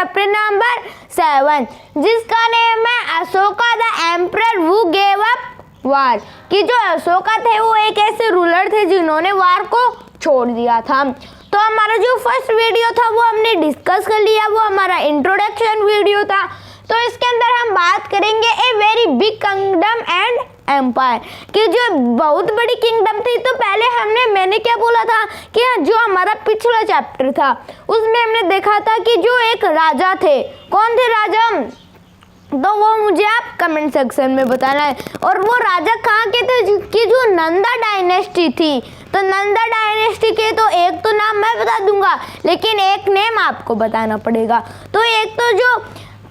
Chapter number 7 जिसका name है Ashoka the emperor who gave up war. कि जो अशोका थे वो एक ऐसे रूलर थे जिन्होंने वार को छोड़ दिया था। तो हमारा जो फर्स्ट वीडियो था वो हमने डिस्कस कर लिया, वो हमारा इंट्रोडक्शन वीडियो था। तो इसके अंदर हम बात करेंगे a very big kingdom and empire कि जो बहुत बड़ी किंगडम थी। तो पहले मैंने क्या बोला था कि जो हमारा पिछला चैप्टर था उसमें हमने देखा था कि जो एक राजा थे, कौन थे राजा, तो वो मुझे आप कमेंट सेक्शन में बताना है। और वो राजा कहाँ के थे कि जो नंदा डायनेस्टी थी। तो नंदा डायनेस्टी के तो एक तो नाम मैं बता दूंगा लेकिन एक नेम आपको बताना पड़ेगा। तो एक तो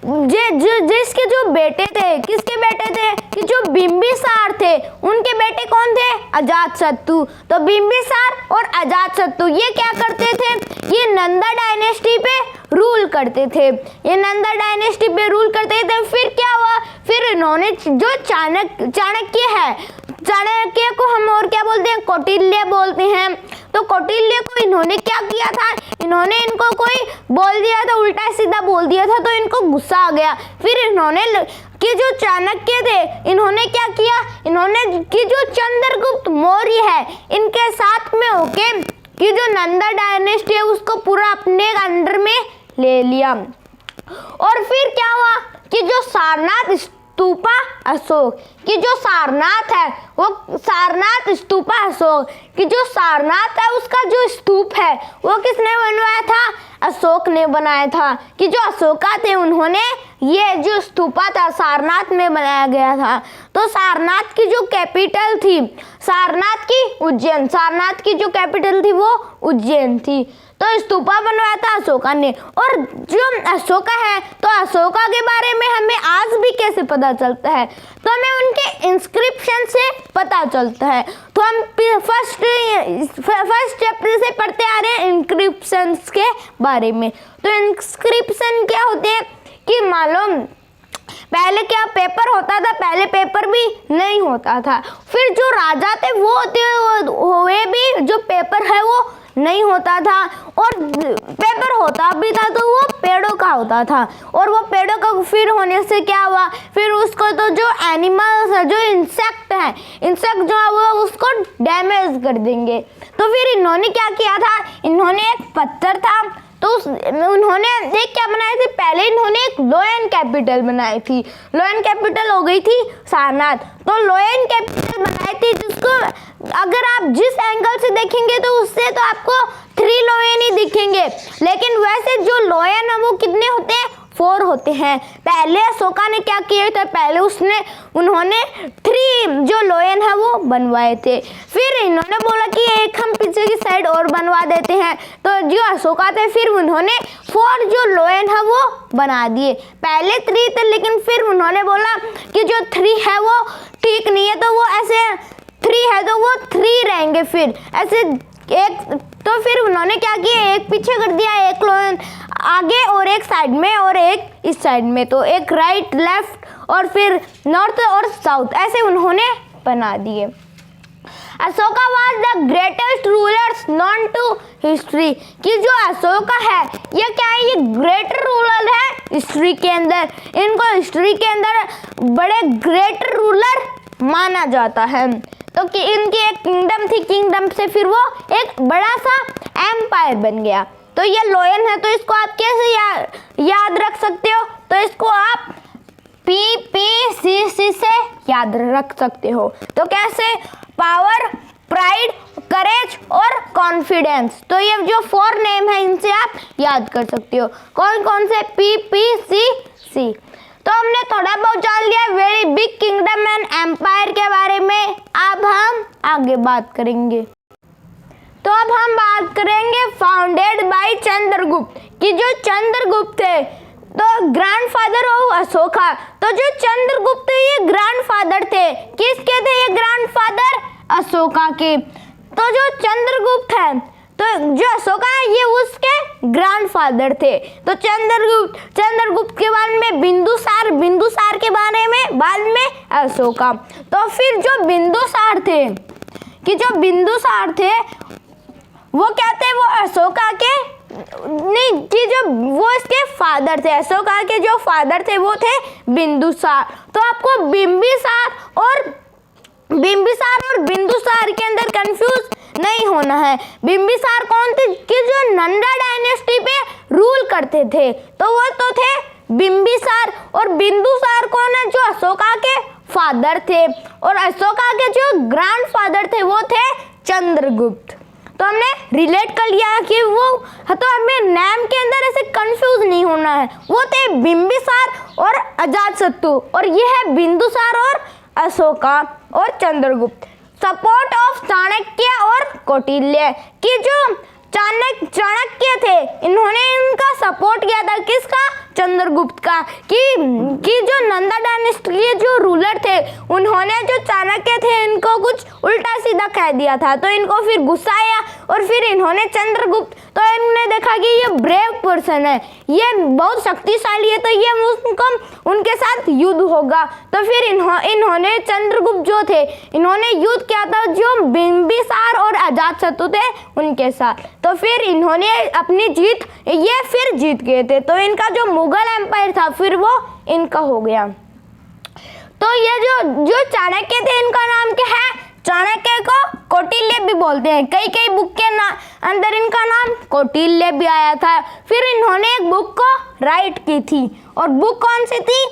जिसके जो बेटे थे, किसके बेटे थे कि जो बिंबिसार थे उनके बेटे कौन थे, अजातशत्रु। तो बिंबिसार और अजातशत्रु ये क्या करते थे, ये नंदा डायनेस्टी पे रूल करते थे, ये नंदा डायनेस्टी पे रूल करते थे। फिर क्या हुआ, फिर इन्होंने जो चाणक्य है, चाणक्य को हम और क्या बोलते हैं, कौटिल्य बोलते हैं। तो कौटिल्य को इन्होंने क्या किया था, इन्होंने इनको कोई बोल दिया था, उल्टा सीधा बोल दिया था, तो इनको गुस्सा आ गया। फिर इन्होंने कि जो चाणक्य थे इन्होंने क्या किया, इन्होंने कि जो चंद्रगुप्त मौर्य है इनके साथ में होके कि जो नंदा डायनेस्टी है उसको पूरा अपने अंडर में ले लिया। और फिर क्या हुआ कि जो सारनाथ स्तूपा अशोक, कि जो सारनाथ है वो सारनाथ स्तूपा अशोक, कि जो सारनाथ है उसका जो स्तूप है वो किसने बनवाया था, अशोक ने बनाया था। कि जो अशोका थे उन्होंने ये जो स्तूपा था सारनाथ में बनाया गया था। तो सारनाथ की जो कैपिटल थी, सारनाथ की उज्जैन, सारनाथ की जो कैपिटल थी वो उज्जैन थी। तो स्तूपा बनवाया था अशोका ने। और जो अशोका है तो अशोका के बारे में हमें आज भी कैसे पता चलता है, तो हमें उनके इंस्क्रिप्शन से पता चलता है। तो हम फर्स्ट चैप्टर से पढ़ते आ रहे हैं इंस्क्रिप्शंस के बारे में। तो इंस्क्रिप्शन क्या होते हैं कि मालूम पहले क्या पेपर होता था, पहले पेपर भी नहीं होता था। फिर जो राजा थे वो हुए भी जो पेपर है वो नहीं होता था, और पेपर होता भी था तो वो पेड़ों का होता था। और वो पेड़ों का फिर होने से क्या हुआ, फिर उसको तो जो एनिमल्स है, जो इंसेक्ट है, इंसेक्ट जो है वो उसको डैमेज कर देंगे। तो फिर इन्होंने क्या किया था, इन्होंने एक पत्थर था तो उन्होंने एक क्या बनाई थी, पहले इन्होंने एक लोयन कैपिटल बनाई थी। लोयन कैपिटल हो गई थी सारनाथ। तो लोयन कैपिटल बनाई थी जिसको अगर आप जिस एंगल से देखेंगे तो उससे तो आपको 3 लोयन ही दिखेंगे, लेकिन वैसे जो लोयन है वो कितने होते हैं, 4 होते हैं। पहले अशोका ने क्या किया था, पहले उन्होंने 3 जो लोयन है वो बनवाए थे। फिर इन्होंने बोला कि एक हम पीछे की साइड और बनवा देते हैं। तो जो अशोका थे फिर उन्होंने 4 जो लोयन है वो बना दिए। पहले 3 थे लेकिन फिर उन्होंने बोला कि जो 3 है वो ठीक नहीं है, तो वो ऐसे 3 है तो वो 3 रहेंगे, फिर ऐसे एक। तो फिर उन्होंने क्या किया, एक पीछे कर दिया, एक लोयन आगे और एक साइड में और एक इस साइड में, तो एक राइट लेफ्ट और फिर नॉर्थ और साउथ, ऐसे उन्होंने बना दिए। Ashoka was the greatest rulers known to history, कि जो अशोका है ये क्या है, ये ग्रेटर रूलर है हिस्ट्री के अंदर। इनको हिस्ट्री के अंदर बड़े ग्रेटर रूलर माना जाता है। तो कि इनकी एक किंगडम थी, किंगडम से फिर वो एक बड़ा सा एम्पायर बन गया। तो ये लोयन है तो इसको आप कैसे याद रख सकते हो, तो इसको आप PPCC से याद रख सकते हो। तो कैसे, पावर, प्राइड, करेज और कॉन्फिडेंस। तो ये जो 4 नेम है इनसे आप याद कर सकते हो। कौन कौन से, PPCC। तो हमने थोड़ा बहुत जान लिया very big kingdom and empire के बारे में। अब हम आगे बात करेंगे। तो अब हम बात करेंगे फाउंडेड बाय चंद्रगुप्त, कि जो चंद्रगुप्त थे तो ग्रैंडफादर ऑफ अशोका। तो जो चंद्रगुप्त ये ग्रैंडफादर थे, किसके थे ये ग्रैंडफादर, अशोका के। तो जो चंद्रगुप्त है तो जो अशोका है ये उसके ग्रैंडफादर थे। तो चंद्रगुप्त के बाद में बिंदुसार के बारे में बाद में अशोका। तो फिर जो बिंदुसार थे, कि जो बिंदुसार थे वो क्या थे, वो अशोका के नहीं कि जो वो इसके फादर थे, अशोका के जो फादर थे वो थे बिंदुसार। तो आपको बिंबिसार और बिंदुसार के अंदर कंफ्यूज नहीं होना है। बिंबिसार कौन थे कि जो नंदा डायनेस्टी पे रूल करते थे, तो वो तो थे बिंबिसार। और बिंदुसार कौन है? जो अशोका के फादर थे, और अशोका के जो ग्रैंडफादर थे वो थे चंद्रगुप्त। तो हमने रिलेट कर लिया कि वो, तो हमें नाम के अंदर ऐसे कंफ्यूज नहीं होना है। वो थे बिंबिसार और अजातशत्रु, और ये है बिंदुसार और अशोका और चंद्रगुप्त। सपोर्ट ऑफ चाणक्य और कौटिल्य कि जो चाणक्य थे, इन्होंने इनका सपोर्ट किया था, किसका? चंद्रगुप्त का। कि जो नंदा डायनेस्टी के जो रूलर थे, उन्होंने जो चाणक्य थे इनको कुछ उल्टा सीधा कह दिया था, तो इनको फिर गुस्सा आया और फिर इन्होंने चंद्रगुप्त, तो इन्होंने देखा कि ये ब्रेव पर्सन है, ये बहुत शक्तिशाली है, तो ये उनके साथ युद्ध होगा। तो फिर इन्होंने चंद्रगुप्त जो थे, इन्होंने युद्ध किया था जो बिंबिसार और अजातशत्रु थे उनके साथ। तो फिर इन्होंने अपनी ये फिर जीत गए थे, तो इनका जो मुगल एम्पायर था फिर वो इनका हो गया। तो ये जो चाणक्य थे, इनका नाम क्या है? चाणक्य को कौटिल्य भी बोलते हैं। कई बुक के अंदर इनका नाम कौटिल्य भी आया था। फिर इन्होंने एक बुक को राइट की थी, और बुक कौन सी थी?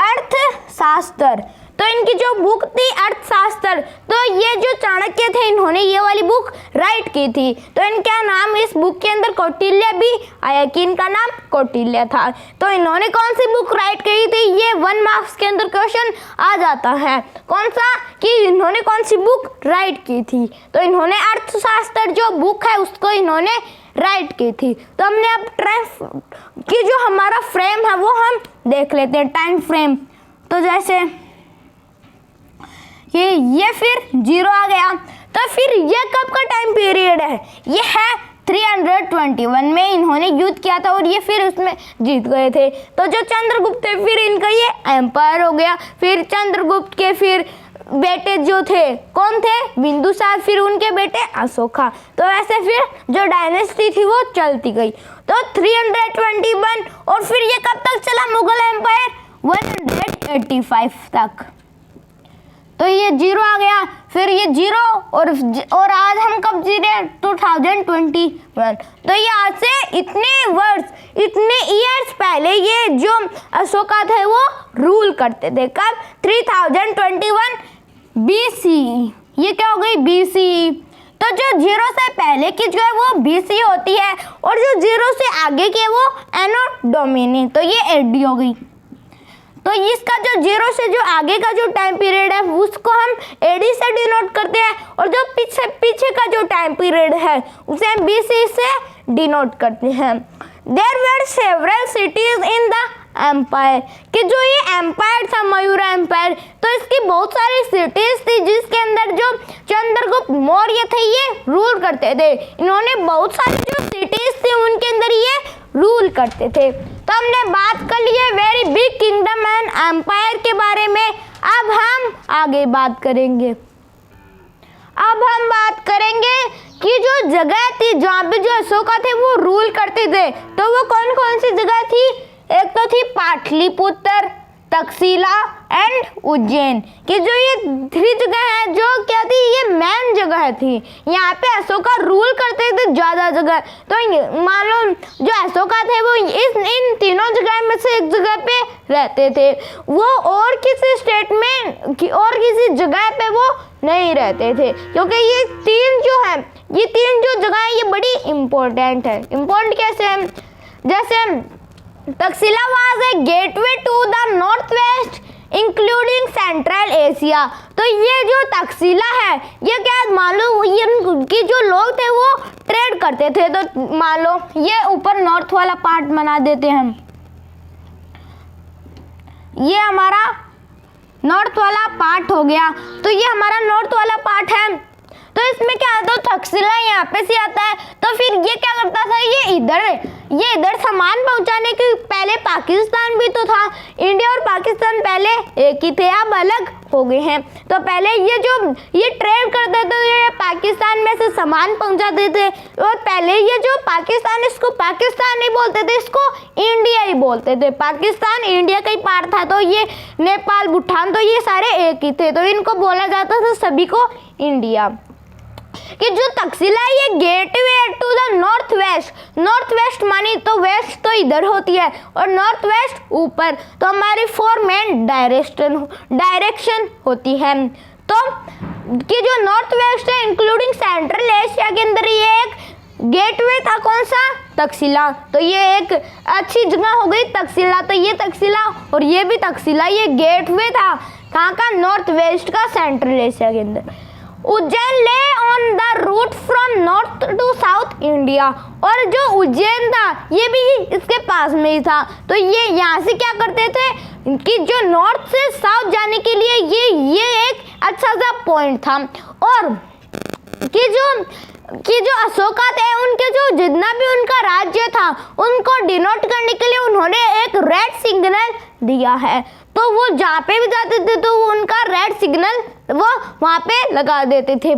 अर्थशास्त्र। तो इनकी जो बुक थी अर्थशास्त्र, तो ये जो चाणक्य थे इन्होंने ये वाली बुक राइट की थी, तो इनका नाम इस बुक के अंदर कौटिल्य भी आया कि इनका नाम कौटिल्य था। तो इन्होंने कौन सी बुक राइट की थी? ये 1 मार्क्स के अंदर क्वेश्चन आ जाता है। कौन सा? कि इन्होंने कौन सी बुक राइट की थी? तो इन्होंने अर्थशास्त्र जो बुक है उसको इन्होंने राइट की थी। तो हमने अब टाइम की जो हमारा फ्रेम है वो हम देख लेते हैं, टाइम फ्रेम। तो जैसे ये फिर 0 आ गया, तो फिर ये कब का टाइम पीरियड है? ये है 321 में इन्होंने युद्ध किया था और ये फिर उसमें जीत गए थे। तो जो चंद्रगुप्त थे फिर इनका ये एम्पायर हो गया। फिर चंद्रगुप्त के फिर बेटे जो थे कौन थे? बिंदुसार, फिर उनके बेटे अशोका। तो ऐसे फिर जो डायनेस्टी थी वो चलती गई। तो 321 और फिर ये कब तक चला मुगल एम्पायर? 185 तक। तो ये 0 आ गया, फिर ये 0 और आज हम कब जी रहे हैं? 2021। तो ये आज से इतने ईयर्स पहले ये जो अशोका थे वो रूल करते थे। कब? 3021 BC। ये क्या हो गई? BC। तो जो 0 से पहले की जो है वो BC होती है, और जो 0 से आगे की है वो एनो डोमिनी। तो ये AD हो गई। तो इसका जो 0 से जो आगे का जो टाइम पीरियड है उसको हम AD से डिनोट करते हैं, और जो पीछे का जो टाइम पीरियड है उसे हम BC से डिनोट करते हैं। There were several cities in the empire कि जो ये एम्पायर था मयूर एम्पायर, तो इसकी बहुत सारी सिटीज थी जिसके अंदर जो चंद्रगुप्त मौर्य थे ये रूल करते थे। इन्होंने बहुत सारी जो सिटीज थी उनके अंदर ये रूल करते थे। तो हमने बात कर ली है very big kingdom and empire के बारे में। अब हम आगे बात करेंगे। अब हम बात करेंगे कि जो जगह थी जहाँ पे जो अशोका थे वो रूल करते थे, तो वो कौन कौन सी जगह थी? एक तो थी पाटलिपुत्र, तक्षशिला एंड उज्जैन कि जो ये 3 जगह है जो क्या थी? ये मेन जगह थी। यहाँ पे अशोका रूल करते थे ज़्यादा जगह। तो मान लो जो अशोका थे वो इन तीनों जगह में से एक जगह पे रहते थे, वो और किसी स्टेट में और किसी जगह पे वो नहीं रहते थे, क्योंकि ये 3 जो है, ये 3 जो जगह है ये बड़ी इम्पोर्टेंट है। इम्पोर्टेंट कैसे है? जैसे Takshashila was a gateway to the north west including central Asia. तो ये जो तक्षशिला है ये क्या मान लो इनकी जो लोग थे वो ट्रेड करते थे। तो मान लो ये ऊपर नॉर्थ वाला पार्ट बना देते हैं हम, ये हमारा नॉर्थ वाला पार्ट हो गया। तो ये हमारा नॉर्थ वाला पार्ट है। तो इसमें क्या आता है? तक्षशिला यहाँ पे से आता है। तो फिर ये क्या करता था, ये इधर सामान पहुंचाने के पहले पाकिस्तान भी तो था। इंडिया और पाकिस्तान पहले एक ही थे, अब अलग हो गए हैं। तो पहले ये ट्रेड करते थे, तो ये पाकिस्तान में से सामान पहुंचाते थे। और पहले ये जो पाकिस्तान, इसको पाकिस्तान नहीं बोलते थे, इसको इंडिया ही बोलते थे। पाकिस्तान इंडिया का ही पार्ट था। तो ये नेपाल, भूटान, तो ये सारे एक ही थे, तो इनको बोला जाता था सभी को इंडिया। कि जो तक्षशिला है, ये gateway to the north west मानी तो वेस्ट तो इधर होती है और नॉर्थ वेस्ट ऊपर, तो हमारी 4 मेन डायरेक्शन होती है। तो कि जो नॉर्थ वेस्ट है इंक्लूडिंग सेंट्रल एशिया के अंदर ये एक गेटवे था। कौन सा? तक्षशिला। तो ये एक अच्छी जगह हो गई तक्षशिला। तो ये तक्षशिला और ये भी तक्षशिला, ये गेटवे था कहाँ का? नॉर्थ वेस्ट का, सेंट्रल एशिया के अंदर। Ujjain lay on the route from north to south India, और जो उज्जैन था ये भी इसके पास में ही था। तो ये यहाँ से क्या करते थे कि जो नॉर्थ से साउथ जाने के लिए ये एक अच्छा सा पॉइंट था। और कि जो अशोका थे, उनके जो जितना भी उनका राज्य था उनको डिनोट करने के लिए उन्होंने एक रेड सिग्नल दिया है। तो वो जहाँ पे भी जाते थे तो वो उनका रेड सिग्नल वो वहाँ पे लगा देते थे।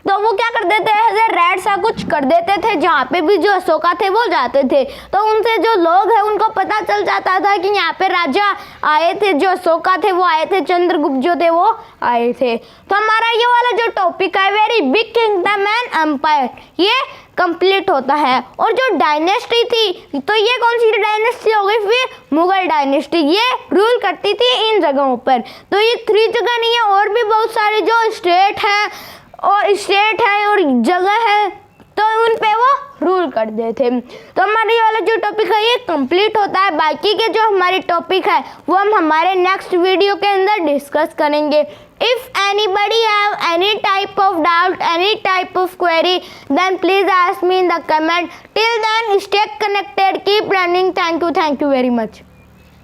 तो वो क्या कर देते हैं, रेड सा कुछ कर देते थे जहाँ पे भी जो अशोका थे वो जाते थे। तो उनसे जो लोग हैं उनको पता चल जाता था कि यहाँ पे राजा आए थे, जो अशोका थे वो आए थे, चंद्रगुप्त जो थे वो आए थे। तो हमारा ये वाला जो टॉपिक है very big kingdom and empire, ये कंप्लीट होता है। और जो डायनेस्टी थी, तो ये कौन सी डायनेस्टी हो गई? फिर मुगल डायनेस्टी, ये रूल करती थी इन जगहों पर। तो ये 3 जगह नहीं है, और भी बहुत सारे जो स्टेट हैं और जगह है, तो उन पे वो रूल कर देते थे। तो हमारे ये वाला जो टॉपिक है ये कंप्लीट होता है। बाकी के जो हमारे टॉपिक है वो हम हमारे नेक्स्ट वीडियो के अंदर डिस्कस करेंगे। If anybody have any type of doubt, any type of query, then please ask me in the comment. Till then, stay connected, keep learning. Thank you very much.